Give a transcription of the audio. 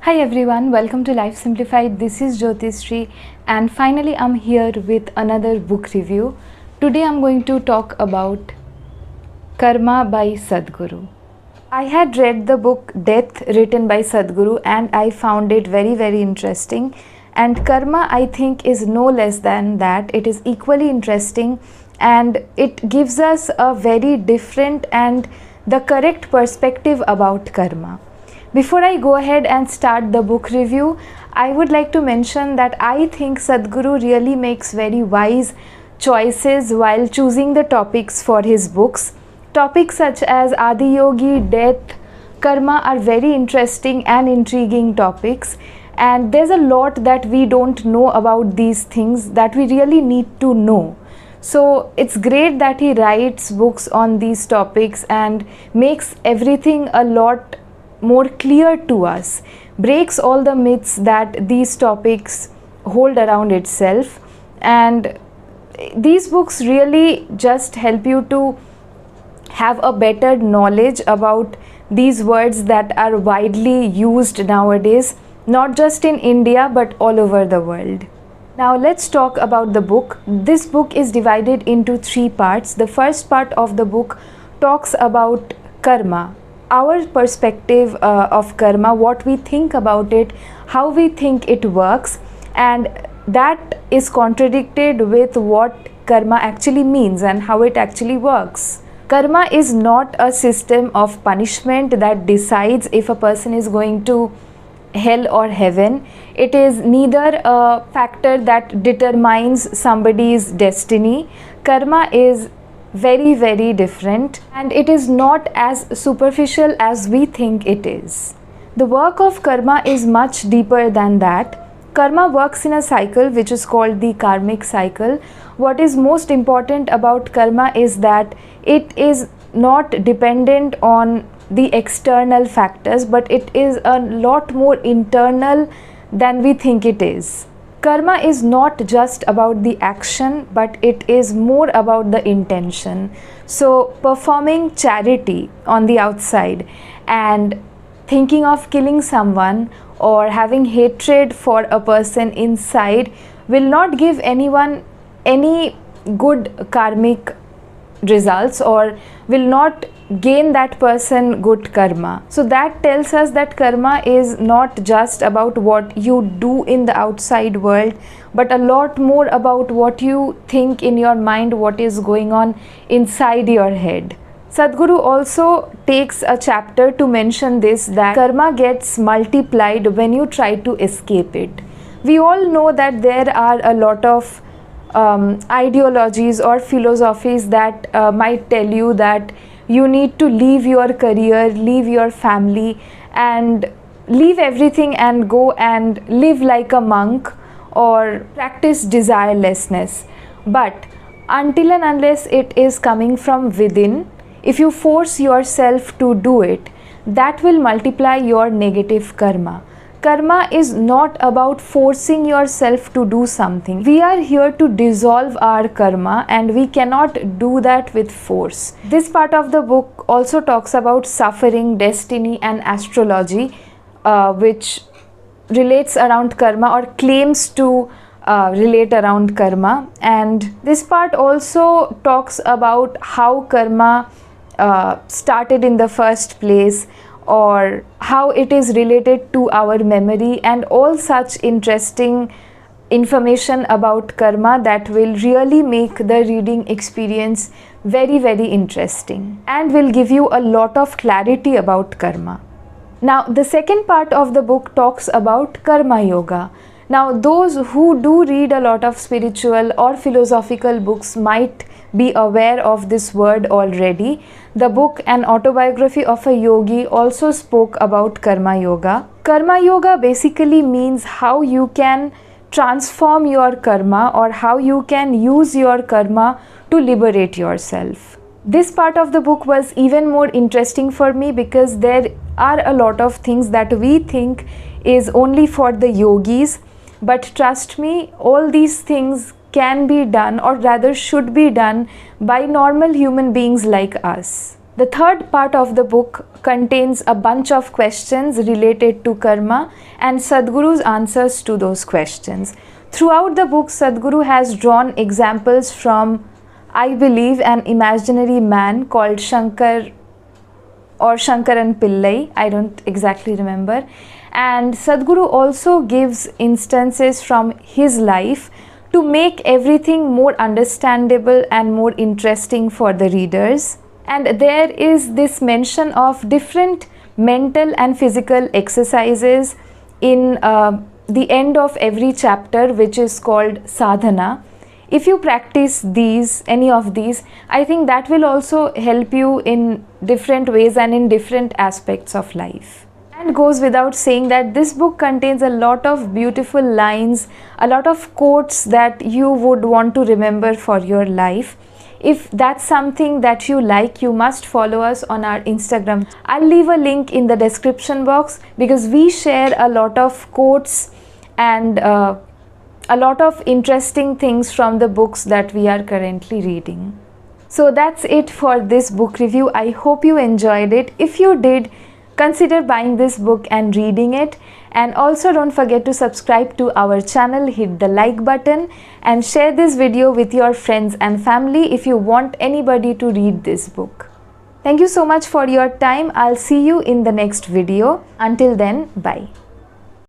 Hi everyone, welcome to Life Simplified. This is Jyotishree and finally I'm here with another book review. Today I'm going to talk about Karma by Sadhguru. I had read the book Death written by Sadhguru and I found it very interesting, and Karma I think is no less than that. It is equally interesting and it gives us a very different and the correct perspective about karma. Before I go ahead and start the book review, I would like to mention that I think Sadhguru really makes very wise choices while choosing the topics for his books. Topics such as Adi Yogi, death, karma are very interesting and intriguing topics, and there's a lot that we don't know about these things that we really need to know. So it's great that he writes books on these topics and makes everything a lot more clear to us, breaks all the myths that these topics hold around itself, and these books really just help you to have a better knowledge about these words that are widely used nowadays, not just in India but all over the world. Now let's talk about the book. This book is divided into 3 parts. The first part of the book talks about karma, our perspective of karma, what we think about it, how we think it works, and that is contradicted with what karma actually means and how it actually works. Karma is not a system of punishment that decides if a person is going to hell or heaven. It is neither a factor that determines somebody's destiny. Karma is very different, and it is not as superficial as we think it is. The work of karma is much deeper than that. Karma works in a cycle which is called the karmic cycle. What is most important about karma is that it is not dependent on the external factors, but it is a lot more internal than we think it is. Karma is not just about the action, but it is more about the intention. So performing charity on the outside and thinking of killing someone or having hatred for a person inside will not give anyone any good karmic results or will not gain that person good karma. So that tells us that karma is not just about what you do in the outside world, but a lot more about what you think in your mind, what is going on inside your head. Sadhguru also takes a chapter to mention this, that karma gets multiplied when you try to escape it. We all know that there are a lot of ideologies or philosophies that might tell you that you need to leave your career, leave your family, and leave everything and go and live like a monk or practice desirelessness. But until and unless it is coming from within, if you force yourself to do it, that will multiply your negative karma. Karma is not about forcing yourself to do something. We are here to dissolve our karma, and we cannot do that with force. This part of the book also talks about suffering, destiny, and astrology, which relates around karma or claims to relate around karma. And this part also talks about how karma started in the first place, or how it is related to our memory, and all such interesting information about karma that will really make the reading experience very interesting and will give you a lot of clarity about karma. Now the second part of the book talks about karma yoga. Now those who do read a lot of spiritual or philosophical books might be aware of this word already. The book An Autobiography of a Yogi also spoke about karma yoga. Karma yoga basically means how you can transform your karma or how you can use your karma to liberate yourself. This part of the book was even more interesting for me because there are a lot of things that we think is only for the yogis, but trust me, all these things can be done, or rather should be done, by normal human beings like us. The third part of the book contains a bunch of questions related to karma and Sadhguru's answers to those questions. Throughout the book, Sadhguru has drawn examples from, I believe, an imaginary man called Shankar or Shankaran Pillai, I don't exactly remember. And Sadhguru also gives instances from his life to make everything more understandable and more interesting for the readers. And there is this mention of different mental and physical exercises in the end of every chapter, which is called sadhana. If you practice any of these, I think that will also help you in different ways and in different aspects of life. And goes without saying that this book contains a lot of beautiful lines, a lot of quotes that you would want to remember for your life. If that's something that you like, you must follow us on our Instagram. I'll leave a link in the description box because we share a lot of quotes and a lot of interesting things from the books that we are currently reading. So that's it for this book review. I hope you enjoyed it. If you did, consider buying this book and reading it. And also don't forget to subscribe to our channel, hit the like button and share this video with your friends and family if you want anybody to read this book. Thank you so much for your time. I'll see you in the next video. Until then, bye.